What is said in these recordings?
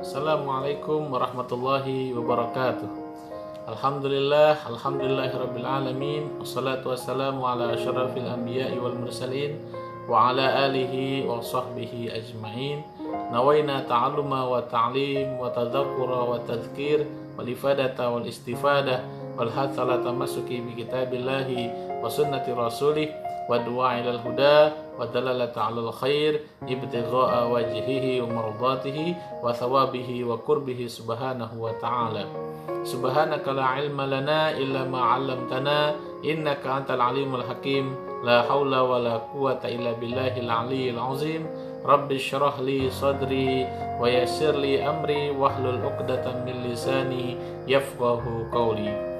Assalamualaikum warahmatullahi wabarakatuh. Alhamdulillahirabbil alamin. Wassalatu wassalamu ala asyrafil anbiya'i wal mursalin wa ala alihi wa sahbihi ajma'in. Nawaina ta'alluma wa ta'lim wa tadzakkura wa tadhkir wal ifadata wal istifadah wal hatha ala tamassuki bi kitabillahi wa sunnati rasulih wa du'a ilal huda wa dalalata 'alal khair ibtigha'a wajhihi wa mardatihi wa thawabihi wa qurbihi subhanahu wa ta'ala. Subhanaka la ilma lana illa ma 'allamtana innaka antal alimul hakim. La haula wa la quwwata illa billahil aliyyil azim. Rabbi shrah li sadri wa yassir li amri wahlul 'uqdatam min lisani yafqahu qawli.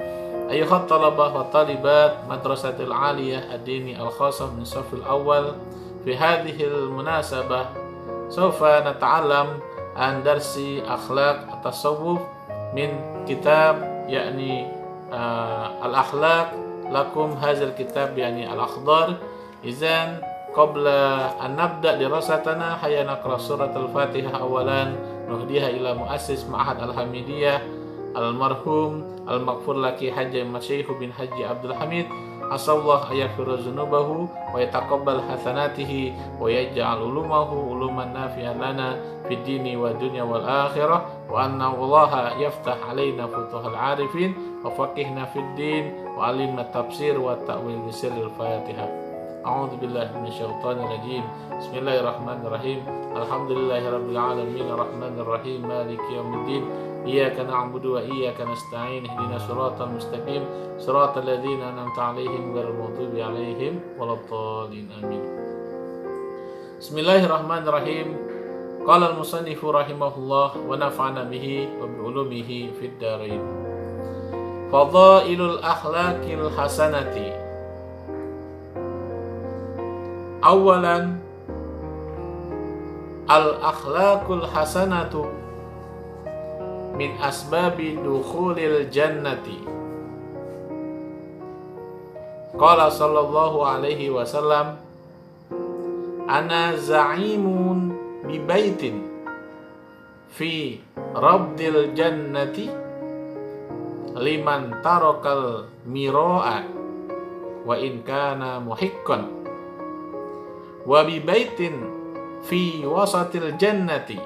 Ayuhat talabah wa talibat madrasatil aliyah ad-dini al-khasah min safil awal. Fi hadhil munasabah sawfa nata'allam an darsi akhlaq at-tasawwuf min kitab yakni al-akhlaq lakum hazal kitab yakni al-akhdar. Izan qabla an nabda dirasatana hayya naqra surat al-fatihah awalan nuhdiha ila muassis ma'had al-hamidiyah almarhum al-maghfur laki Haji Masyayikh bin Haji Abdul Hamid. Asallahu ayaghfira dzunubahu wa yataqabbal hasanatihi wa yaj'al ulumahu uluman nafi'an lana fid dini wa dunya wal akhirah wa anna Allaha yaftah alaina futuhal arifin wa faqihna fid din wa alimna tafsir wa ta'wil bi sirril Fatihah. A'udzu billahi minasyaitonir rajim. Bismillahirrahmanirrahim. Alhamdulillahirabbil alamin arrahmanir rahim maliki yaumiddin. Iyyaka na'budu wa iyyaka nasta'in ihdinas siratal mustaqim siratal ladzina an'amta 'alaihim ghairil maghdubi 'alaihim waladdallin amin. Bismillahirrahmanirrahim. Qala al-musannifu rahimahullah wa nafa'ana bihi wa bi ulumihi fid dharain. Fadhailul akhlaqil hasanati. Awalan al-akhlaqul hasanatu min asbabi dukhulil jannati. Qala sallallahu alaihi wasallam, ana za'imun bi baitin fi rabdil jannati liman tarakal mira'a wa in kana muhiqqan wa bi baitin fi wasatil jannati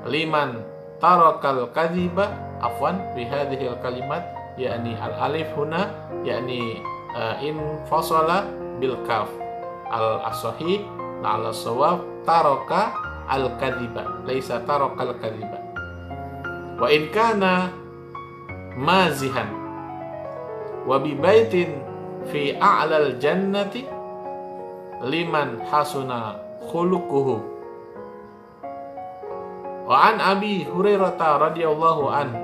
liman tarakal kadhiba. Afwan fi hadhil kalimat yakni al alif huna yakni in fasala bil kaf al asahih ala sawab taraka al kadhiba laisa tarakal kadhiba wa in kana mazihan wa bi baitin fi a'lal jannati liman hasuna khuluquhu. Wa an Abi Hurairah radhiyallahu an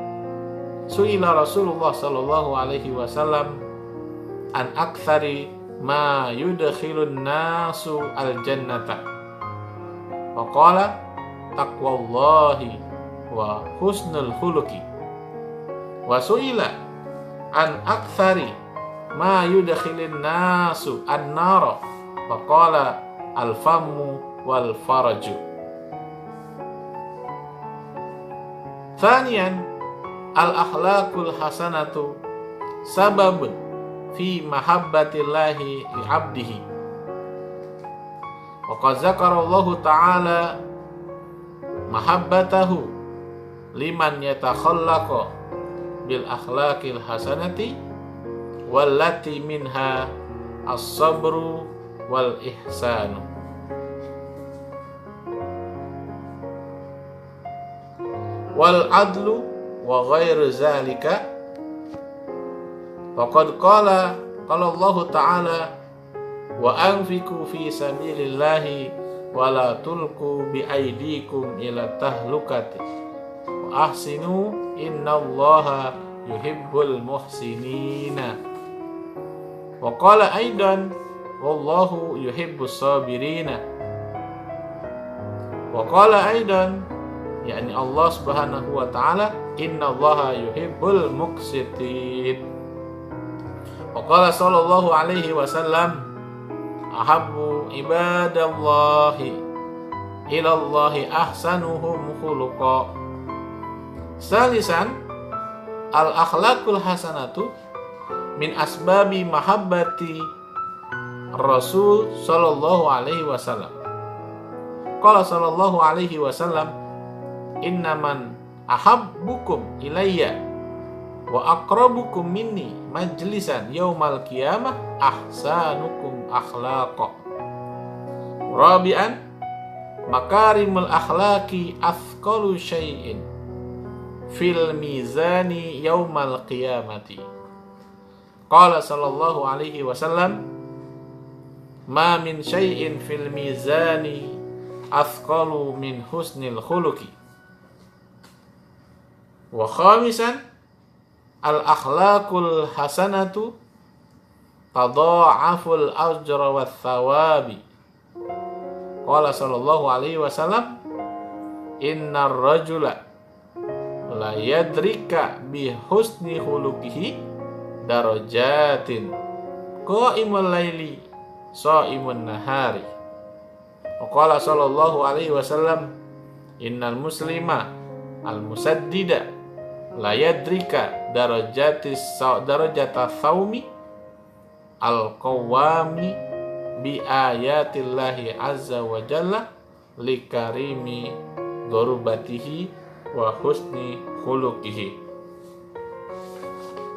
su'ila Rasulullah sallallahu alaihi wasallam an aktsari ma yudkhilun nasu al jannata. Wa qala taqwallahi wa husnul khuluqi. Wa su'ila an aktsari ma yudkhilun nasu an nara. Wa qala al famu wal faraju. Thaniyan al-akhlaqul hasanatu sababun fi mahabbatillahi li 'abdihi. Wa qad zakara Allah ta'ala mahabbatahu liman yatakhallaqa bil akhlaqil hasanati wallati minha as-sabru wal ihsanu. Wal adlu wa ghairu zalika. Faqad qala Allah ta'ala wa anfiqu fi sabilillahi wa la tulqu bi aydikum ila tahlukati wa ahsinu innallaha yuhibbul muhsinina. Wa qala aidan wallahu yuhibbus sabirina. Wa qala aidan yakni Allah subhanahu wa ta'ala innallaha yuhibbul muqsitin. Wa qala sallallahu alaihi wasallam ahabbu ibadallahi ilallahi ahsanuhum khuluqa Salisan, al-akhlaqul hasanatu min asbabi mahabbati Rasul sallallahu alaihi wasallam. Qala sallallahu alaihi wasallam, innaman ahabbukum ilayya wa aqrabukum minni majlisan yaumal qiyamah ahsanukum akhlaqa. Rabi'an, makarimul akhlaqi athqalu syai'in fil mizani yaumal qiyamati. Qala sallallahu alaihi wasallam, ma min syai'in fil mizani athqalu min husnil khuluqi. Wa khamisan, al akhlaqul hasanatu tadha'aful ajra wath thawabi. Qala sallallahu alaihi wasallam, innar rajula la yadrika bi husni khuluqihi darajatin qa'imul laili sha'imun nahari. Qala sallallahu alaihi wasallam, innal muslima al musaddida la yadrika darajata thawmi al qawami bi ayatillahi azza wa jalla li karimi dorubatihi wa husni khuluqihi.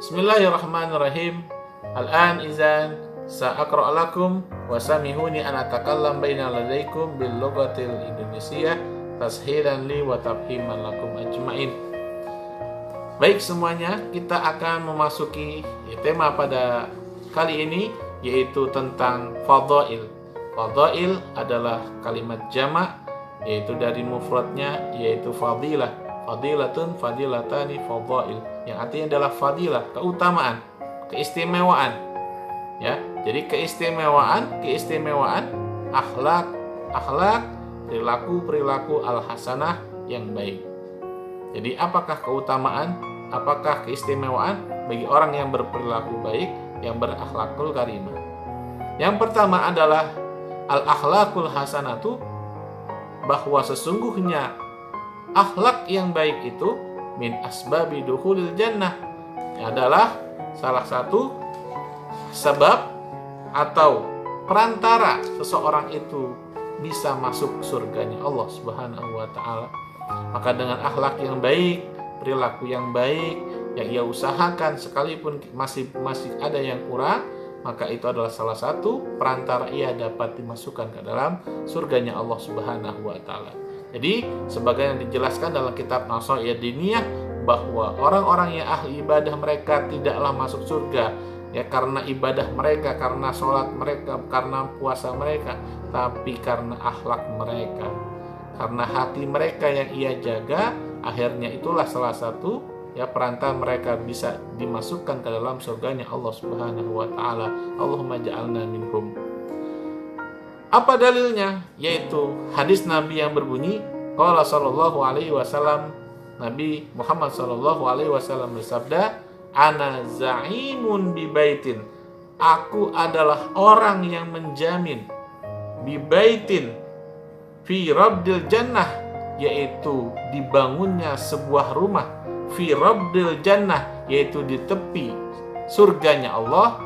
Bismillahirrahmanirrahim. Al-an izan sa'aqra' lakum wa samihuni an atakallam baina ladaikum bil lughatil indonesiyyah tashilan li wa tafhiman lakum ajmain. Baik semuanya, kita akan memasuki tema pada kali ini, yaitu tentang fadhail. Fadhail adalah kalimat jamak, yaitu dari mufradnya yaitu fadilah. Fadilatun, fadilatani, fadhail, yang artinya adalah fadilah, keutamaan, keistimewaan. Ya, jadi keistimewaan akhlak, perilaku al-hasanah yang baik. Jadi apakah keutamaan, apakah keistimewaan bagi orang yang berperilaku baik, yang berakhlakul karimah? Yang pertama adalah al-akhlakul hasanatu, bahwa sesungguhnya akhlak yang baik itu min asbabi dukhulil jannah, adalah salah satu sebab atau perantara seseorang itu bisa masuk surganya Allah Subhanahu wa taala. Maka dengan akhlak yang baik, perilaku yang baik yang ia usahakan, sekalipun masih ada yang kurang, maka itu adalah salah satu perantara ia dapat dimasukkan ke dalam surganya Allah Subhanahu wa taala. Jadi sebagaimana dijelaskan dalam kitab Nasha'iyah Diniyah, bahwa orang-orang yang ahli ibadah mereka tidaklah masuk surga ya karena ibadah mereka, karena sholat mereka, karena puasa mereka, tapi karena akhlak mereka, karena hati mereka yang ia jaga. Akhirnya itulah salah satu ya perantara mereka bisa dimasukkan ke dalam surganya Allah Subhanahu wa taala. Allahumma ja'alna minhum. Apa dalilnya? Yaitu hadis Nabi yang berbunyi, qala sallallahu alaihi wasallam, Nabi Muhammad sallallahu alaihi wasallam bersabda, ana za'imun bi baitin, aku adalah orang yang menjamin, bi baitin fi rabdil jannah, yaitu dibangunnya sebuah rumah, fi rabdil jannah, yaitu di tepi surganya Allah,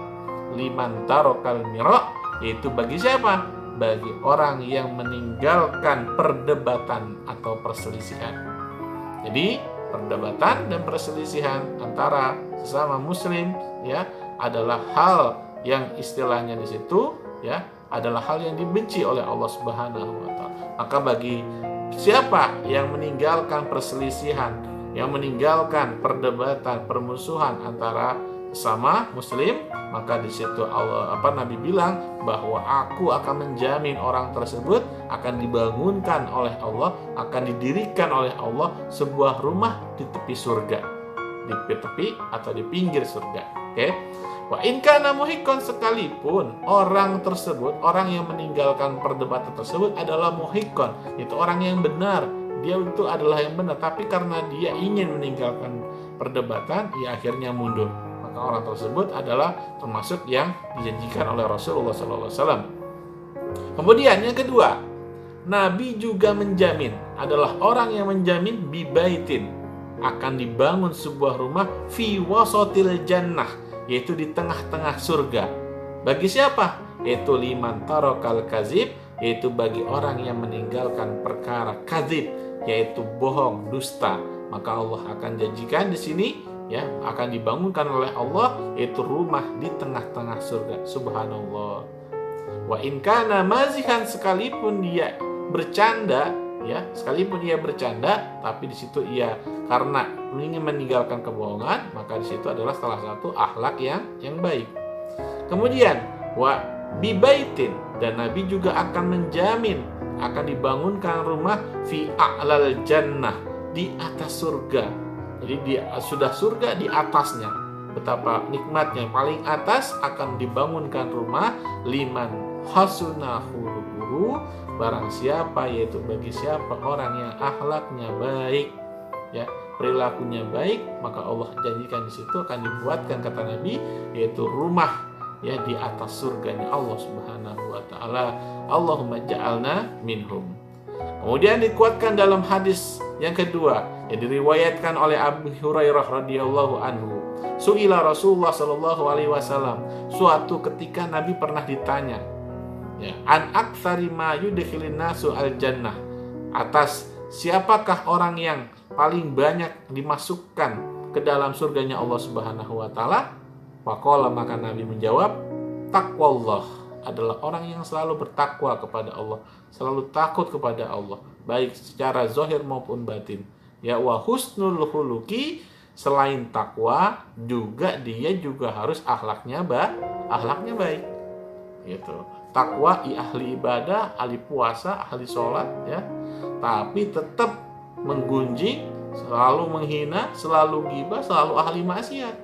liman tarokal mira, yaitu bagi siapa? Bagi orang yang meninggalkan perdebatan atau perselisihan. Jadi perdebatan dan perselisihan antara sesama muslim ya adalah hal yang istilahnya di situ ya adalah hal yang dibenci oleh Allah Subhanahu wa taala. Maka bagi siapa yang meninggalkan perselisihan, yang meninggalkan perdebatan, permusuhan antara sesama muslim, maka di situ Nabi bilang bahwa aku akan menjamin orang tersebut akan dibangunkan oleh Allah, akan didirikan oleh Allah sebuah rumah di tepi surga, di tepi atau di pinggir surga. Oke. Wa in kana muhiqqan, sekalipun orang tersebut, orang yang meninggalkan perdebatan tersebut adalah muhiqqan, itu orang yang benar, dia itu adalah yang benar, tapi karena dia ingin meninggalkan perdebatan, ia akhirnya mundur. Maka orang tersebut adalah termasuk yang dijanjikan oleh Rasulullah SAW. Kemudian yang kedua, Nabi juga menjamin, adalah orang yang menjamin bibaitin, akan dibangun sebuah rumah fi wasatil jannah, yaitu di tengah-tengah surga. Bagi siapa? Yaitu liman tarokal kazib, yaitu bagi orang yang meninggalkan perkara kadzib, yaitu bohong, dusta. Maka Allah akan janjikan di sini, ya, akan dibangunkan oleh Allah yaitu rumah di tengah-tengah surga. Subhanallah. Wa in kana mazihan, sekalipun dia bercanda, ya, sekalipun ia bercanda, tapi di situ ia karena ingin meninggalkan kebohongan, maka di situ adalah salah satu akhlak yang baik. Kemudian wa bibaitin, dan Nabi juga akan menjamin akan dibangunkan rumah fi a'lal jannah, di atas surga. Jadi dia sudah surga di atasnya. Betapa nikmatnya, paling atas akan dibangunkan rumah liman hasuna khuluquhu, barang siapa, yaitu bagi siapa orang yang akhlaknya baik, ya, perilakunya baik, maka Allah janjikan di situ akan dibuatkan, kata Nabi, yaitu rumah, ya, di atas surganya Allah Subhanahu wa taala. Allahumma ja'alna minhum. Kemudian dikuatkan dalam hadis yang kedua yang diriwayatkan oleh Abu Hurairah radhiyallahu anhu. Su'ila Rasulullah sallallahu alaihi wasallam, suatu ketika Nabi pernah ditanya, ya, an aktsari ma yudkhilun nasu al jannah, atas siapakah orang yang paling banyak dimasukkan ke dalam surganya Allah Subhanahu wa taala? Faqala, maka Nabi menjawab, taqwallah, adalah orang yang selalu bertakwa kepada Allah, selalu takut kepada Allah, baik secara zahir maupun batin. Ya, wa husnul khuluqi, selain takwa juga dia juga harus akhlaknya baik. Gitu. Takwa ahli ibadah, ahli puasa, ahli sholat, ya, tapi tetap menggunjing, selalu menghina, selalu ghibah, selalu ahli maksiat.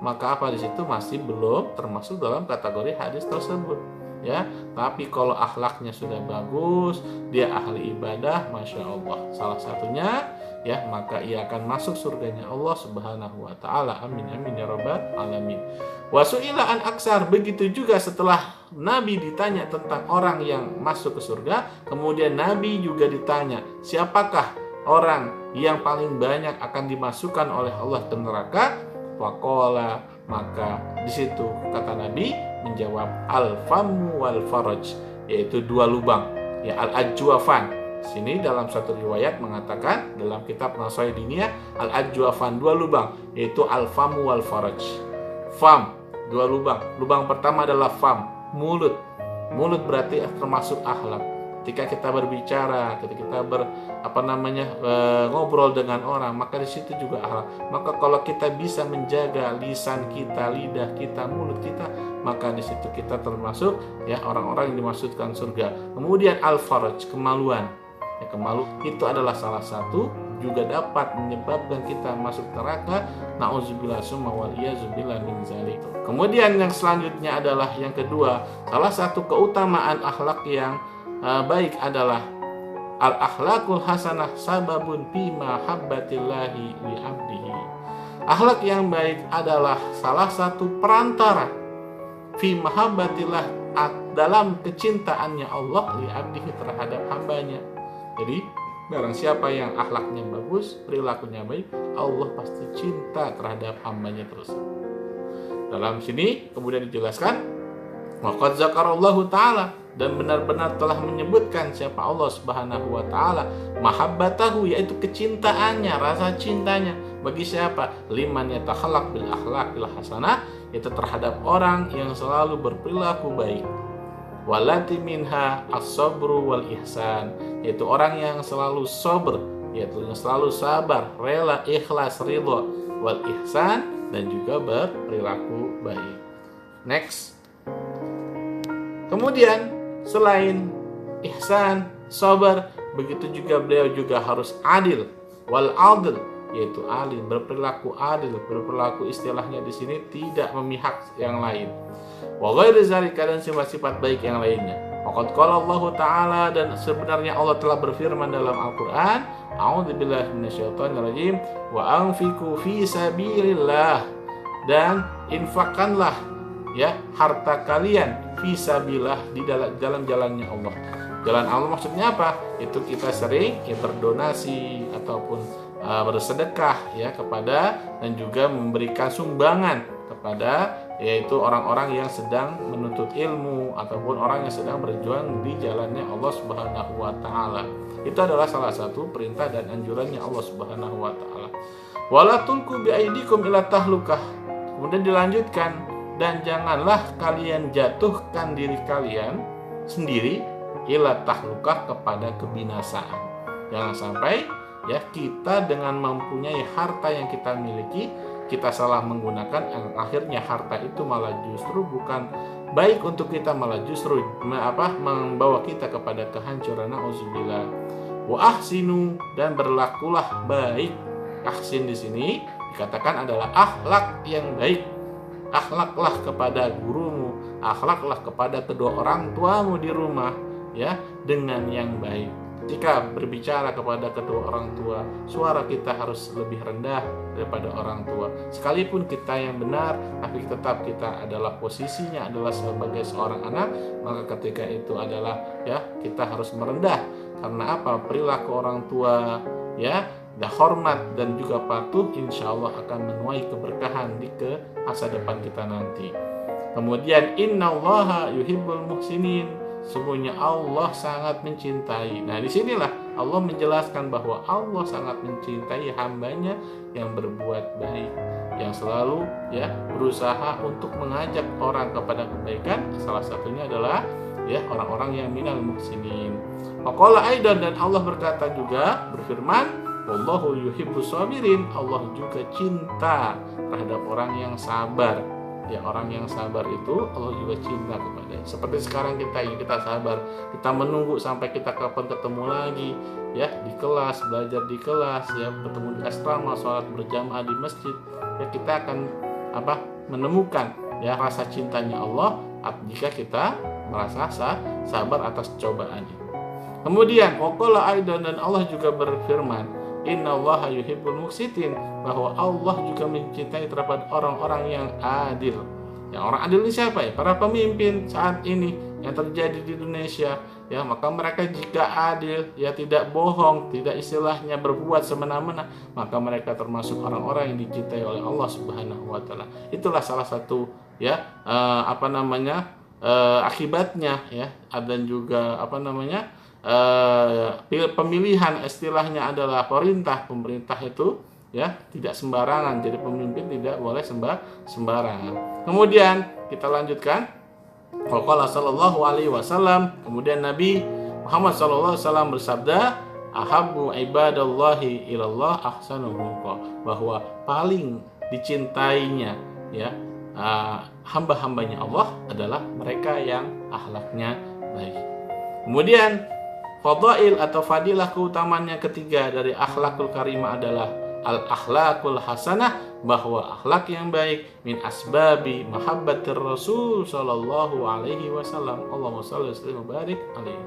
Maka apa di situ masih belum termasuk dalam kategori hadis tersebut, ya. Tapi kalau akhlaknya sudah bagus, dia ahli ibadah, masya Allah, salah satunya, ya, maka ia akan masuk surganya Allah Subhanahu wa taala. Amin amin ya rabbal alamin. Wasu'ila an aksar, begitu juga setelah Nabi ditanya tentang orang yang masuk ke surga, kemudian Nabi juga ditanya, siapakah orang yang paling banyak akan dimasukkan oleh Allah ke neraka? Waqala, maka di situ kata Nabi menjawab al-famu wal faraj, yaitu dua lubang, ya, al-ajwafan. Sini dalam satu riwayat mengatakan dalam kitab Nasaih Diniyah al-ajwafan, dua lubang, yaitu al-famu wal faraj. Fam, dua lubang. Lubang pertama adalah fam, mulut. Mulut berarti termasuk akhlak. Ketika kita berbicara, ketika kita ngobrol dengan orang, maka di situ juga akhlak. Maka kalau kita bisa menjaga lisan kita, lidah kita, mulut kita, maka di situ kita termasuk, ya, orang-orang yang dimaksudkan surga. Kemudian al-faraj, kemaluan. Ya, kemalu itu adalah salah satu juga dapat menyebabkan kita masuk neraka. Nauzubillah summa wal iyazubillah min zalik. Kemudian yang selanjutnya adalah yang kedua, salah satu keutamaan akhlak yang baik adalah al-akhlaqul hasanah sababun fi mahabbatillahi li 'abdihi. Akhlak yang baik adalah salah satu perantara fi mahabbatillah, dalam kecintaannya Allah li 'abdihi, terhadap hambanya. Jadi barang siapa yang akhlaknya bagus, perilakunya baik, Allah pasti cinta terhadap hambanya tersebut. Dalam sini kemudian dijelaskan, waqad zakarallahu ta'ala, dan benar-benar telah menyebutkan siapa Allah Subhanahu wa taala, mahabbatahu, yaitu kecintaannya, rasa cintanya bagi siapa? Liman yatakhallaq bil akhlaqil hasanah, itu terhadap orang yang selalu berperilaku baik. Walati minha as-sabru wal ihsan, yaitu orang yang selalu sabar, yaitu yang selalu sabar, rela, ikhlas, ridha, wal ihsan, dan juga berperilaku baik. Next. Kemudian selain ihsan, sabar, begitu juga beliau juga harus adil, wal adl, yaitu adil, berperilaku adil, berperilaku istilahnya di sini tidak memihak yang lain. Wa ghairu zalika, dan sifat-sifat baik yang lainnya. Waqad qala Allah Ta'ala, dan sebenarnya Allah telah berfirman dalam Al-Qur'an, a'udzubillahi minasyaitonir rajim, wa anfiqu fi sabilillah, dan infakkanlah, ya, harta kalian fisabilillah, di dalam jalannya Allah. Jalan Allah maksudnya apa? Itu kita sering berdonasi ataupun bersedekah ya kepada dan juga memberikan sumbangan kepada yaitu orang-orang yang sedang menuntut ilmu ataupun orang yang sedang berjuang di jalannya Allah Subhanahu wa taala. Itu adalah salah satu perintah dan anjurannya Allah Subhanahu wa taala. Wala tulqu biaidikum ila tahlukah. Kemudian dilanjutkan, dan janganlah kalian jatuhkan diri kalian sendiri ila tahlukah kepada kebinasaan. Jangan sampai ya kita dengan mempunyai harta yang kita miliki kita salah menggunakan, akhirnya harta itu malah justru bukan baik untuk kita, malah justru membawa kita kepada kehancuran. Nauzubillah. Wa ahsinu, dan berlakulah baik. Ahsin di sini dikatakan adalah akhlak yang baik. Akhlaklah kepada gurumu, akhlaklah kepada kedua orang tuamu di rumah ya dengan yang baik. Jika berbicara kepada kedua orang tua, suara kita harus lebih rendah daripada orang tua. Sekalipun kita yang benar, tapi tetap kita adalah posisinya adalah sebagai seorang anak, maka ketika itu adalah ya kita harus merendah. Karena apa? Perilaku orang tua ya, dan hormat dan juga patuh, insya Allah akan menuai keberkahan di ke masa depan kita nanti. Kemudian innallaha yuhibbul muhsinin. Sungguhnya Allah sangat mencintai. Nah, disinilah Allah menjelaskan bahwa Allah sangat mencintai hambanya yang berbuat baik, yang selalu ya berusaha untuk mengajak orang kepada kebaikan. Salah satunya adalah ya orang-orang yang minal muhsinin. Waqala aidan, dan Allah berkata juga berfirman, wallahu yuhibbus sabirin. Allah juga cinta terhadap orang yang sabar. Ya, orang yang sabar itu Allah juga cinta kepada. Seperti sekarang kita sabar, kita menunggu sampai kita kapan ketemu lagi ya di kelas, belajar di kelas ya, bertemu di asrama, sholat berjamaah di masjid ya, kita akan menemukan ya rasa cintanya Allah jika kita merasa sabar atas cobaan itu. Kemudian waqala aidan, dan Allah juga berfirman, innallaha yuhibbul muqsitin, bahwa Allah juga mencintai terhadap orang-orang yang adil. Yang orang adil ini siapa ya? Para pemimpin saat ini yang terjadi di Indonesia ya, maka mereka jika adil ya, tidak bohong, tidak istilahnya berbuat semena-mena, maka mereka termasuk orang-orang yang dicintai oleh Allah Subhanahu wa taala. Itulah salah satu ya akibatnya ya, dan juga pemilihan istilahnya adalah pemerintah itu ya tidak sembarangan. Jadi pemimpin tidak boleh sembarangan. Kemudian kita lanjutkan, waqala sallallahu alaihi wasallam, kemudian Nabi Muhammad sallallahu alaihi wasallam bersabda, ahabbu ibadallahi ilallah ahsanuhum, bahwa paling dicintainya ya hamba-hambanya Allah adalah mereka yang akhlaknya baik. Kemudian fadail atau fadilah keutamaan yang ketiga dari akhlakul karimah adalah al-akhlakul hasanah, bahwa akhlak yang baik min asbabi mahabbatir Rasul sallallahu alaihi wasallam. Allahumma shalli wa barik alaihi.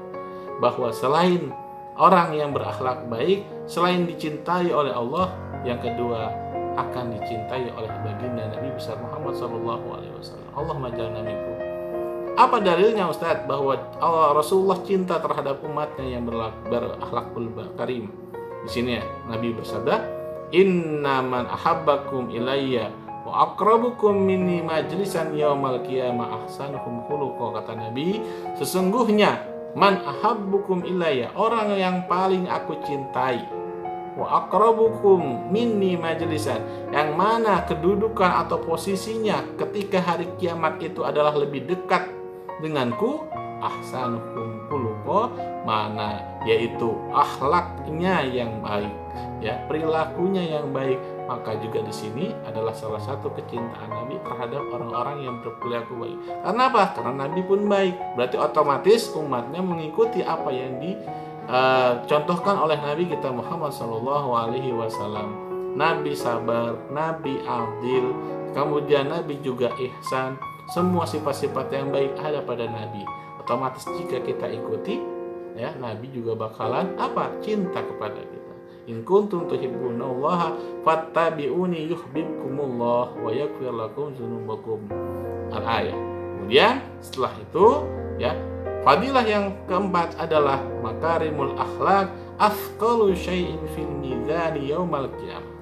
Bahwa selain orang yang berakhlak baik, selain dicintai oleh Allah, yang kedua akan dicintai oleh baginda Nabi besar Muhammad sallallahu alaihi wasallam. Allahumma ja'alna minkum. Apa dalilnya Ustaz bahwa Rasulullah cinta terhadap umatnya yang berakhlakul karim? Di sini ya, Nabi bersabda, inna man ahabbakum ilayya wa aqrabukum minni majlisan yaumal qiyamah ahsanuhum khuluqa. Kata Nabi, sesungguhnya man ahabbukum ilayya, orang yang paling aku cintai, wa aqrabukum minni majlisan, yang mana kedudukan atau posisinya ketika hari kiamat itu adalah lebih dekat denganku, ahsanuhum khuluqa, mana yaitu akhlaknya yang baik ya, perilakunya yang baik. Maka juga di sini adalah salah satu kecintaan Nabi terhadap orang-orang yang berperilaku baik. Karena apa? Karena Nabi pun baik, berarti otomatis umatnya mengikuti apa yang dicontohkan oleh Nabi kita Muhammad sallallahu alaihi wasallam. Nabi sabar, Nabi adil, kemudian Nabi juga ihsan. Semua sifat-sifat yang baik ada pada Nabi. Otomatis jika kita ikuti ya, Nabi juga bakalan cinta kepada kita. In kuntum tuhibbunallaha fattabi'uni yuhibbukumullah wa yaghfir lakum dzunubakum. Al-ayat. Kemudian setelah itu ya, fadilah yang keempat adalah makarimul akhlak athqalu syai'in fil mizani yaumal qiyamah.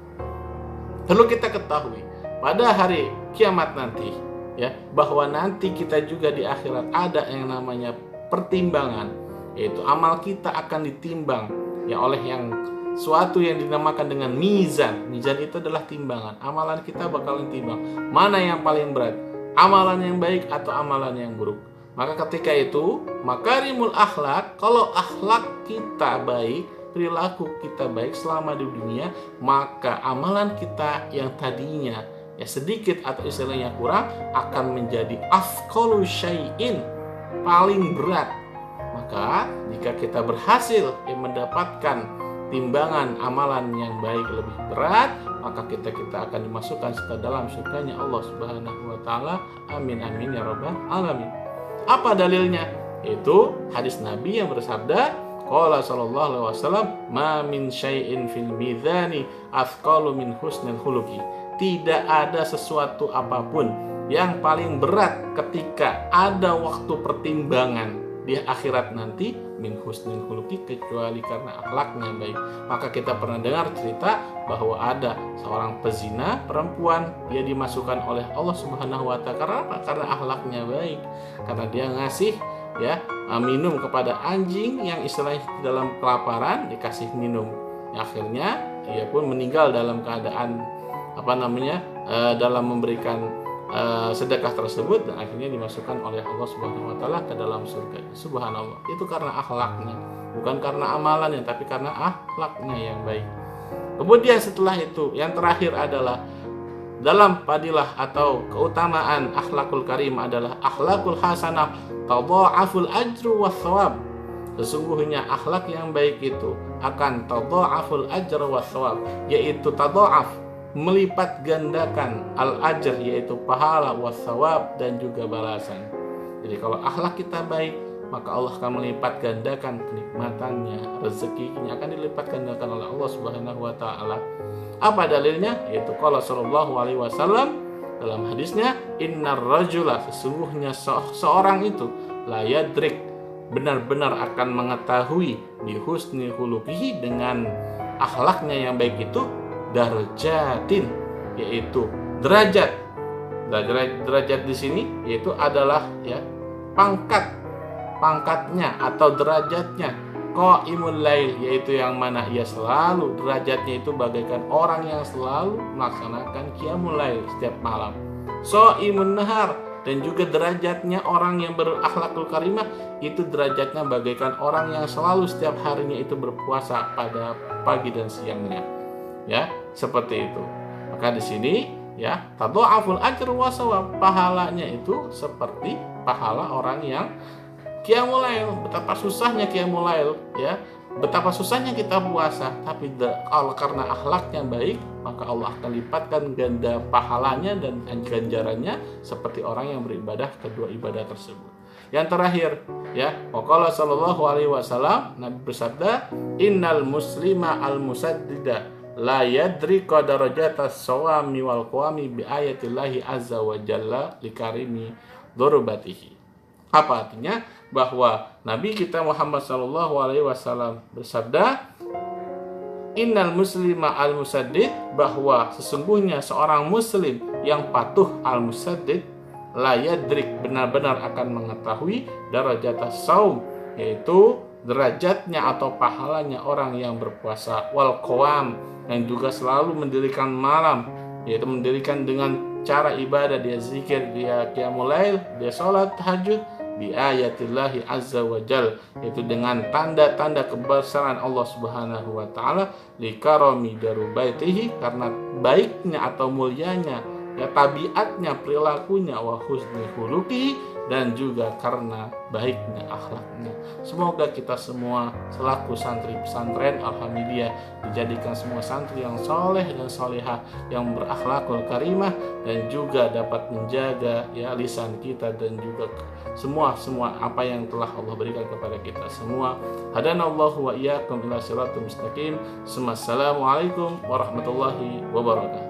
Perlu kita ketahui pada hari kiamat nanti, ya, bahwa nanti kita juga di akhirat ada yang namanya pertimbangan, yaitu amal kita akan ditimbang ya oleh yang suatu yang dinamakan dengan mizan. Mizan itu adalah timbangan. Amalan kita bakalan timbang. Mana yang paling berat? Amalan yang baik atau amalan yang buruk? Maka ketika itu, makarimul akhlak, kalau akhlak kita baik, perilaku kita baik selama di dunia, maka amalan kita yang tadinya ya sedikit atau istilahnya kurang akan menjadi afqalu syai'in, paling berat. Maka jika kita berhasil mendapatkan timbangan amalan yang baik lebih berat, maka kita akan dimasukkan ke dalam surganya Allah Subhanahu wa taala. Amin amin ya rabbal alamin. Apa dalilnya? Itu hadis Nabi yang bersabda, qala sallallahu alaihi wasallam, ma min syai'in fil mizani athqalu min husnil khuluqi. Tidak ada sesuatu apapun yang paling berat ketika ada waktu pertimbangan di akhirat nanti min husnil khuluqi, kecuali karena akhlaknya baik. Maka kita pernah dengar cerita bahwa ada seorang pezina perempuan, dia dimasukkan oleh Allah Subhanahu wa taala karena apa? Karena akhlaknya baik, karena dia ngasih ya minum kepada anjing yang istilahnya dalam kelaparan dikasih minum. Akhirnya dia pun meninggal dalam keadaan dalam memberikan sedekah tersebut, dan akhirnya dimasukkan oleh Allah Subhanahu wa taala ke dalam surga. Subhanallah. Itu karena akhlaknya, bukan karena amalannya, tapi karena akhlaknya yang baik. Kemudian setelah itu yang terakhir adalah dalam fadilah atau keutamaan akhlakul karim adalah akhlakul hasanah tadha'aful ajru was thawab. Sesungguhnya akhlak yang baik itu akan tadha'aful ajru was thawab, yaitu tadha'af, melipat gandakan al-ajr, yaitu pahala, was-thawab, dan juga balasan. Jadi kalau akhlak kita baik, maka Allah akan melipat gandakan kenikmatannya, rezekinya akan dilipat gandakan oleh Allah Subhanahu wa taala. Apa dalilnya? Yaitu qala sallallahu alaihi wasallam dalam hadisnya, innar rajula, sesungguhnya seorang itu la yadrik, benar-benar akan mengetahui bi husni khuluqihi, dengan akhlaknya yang baik itu, darajatin, yaitu derajat. Derajat di sini yaitu adalah ya pangkatnya atau derajatnya. Qaimul lail, yaitu yang mana ia selalu, derajatnya itu bagaikan orang yang selalu melaksanakan qiyamul lail setiap malam. Shaimun nahar, dan juga derajatnya orang yang berakhlakul karimah itu derajatnya bagaikan orang yang selalu setiap harinya itu berpuasa pada pagi dan siangnya. Ya, seperti itu. Maka di sini ya tadha'aful ajru wa shawab, pahalanya itu seperti pahala orang yang qiyamul lail. Betapa susahnya qiyamul lail, ya. Betapa susahnya kita puasa, tapi kalau karena akhlaknya baik, maka Allah akan lipatkan ganda pahalanya dan ganjarannya seperti orang yang beribadah kedua ibadah tersebut. Yang terakhir, ya, waqala sallallahu alaihi wasallam, Nabi bersabda, innal muslima al musaddida la yadri qadarajatas sawami wal qawami bi ayatillahi azza wa jalla likarimi dzurubatihi. Apa artinya? Bahwa Nabi kita Muhammad sallallahu alaihi wasallam bersabda, innal muslima al musaddid, bahwa sesungguhnya seorang muslim yang patuh al musaddid, la yadrik, benar-benar akan mengetahui darajatas saum, yaitu derajatnya atau pahalanya orang yang berpuasa, wal qawam, dan juga selalu mendirikan malam, yaitu mendirikan dengan cara ibadah, dia zikir, dia qiyamul lail, dia salat tahajud bi ayatillahi azza wa jal, yaitu dengan tanda-tanda kebesaran Allah Subhanahu wa taala, li karami darubaitihi, karena baiknya atau mulianya ya tabiatnya, perilakunya, wa husni khuluqi, dan juga karena baiknya akhlaknya. Semoga kita semua selaku santri pesantren Alhamdulillah dijadikan semua santri yang soleh dan solehah, yang berakhlakul karimah, dan juga dapat menjaga ya lisan kita dan juga semua apa yang telah Allah berikan kepada kita semua. Hadanallahu wa iyyakum ila siratal mustaqim. Assalamualaikum warahmatullahi wabarakatuh.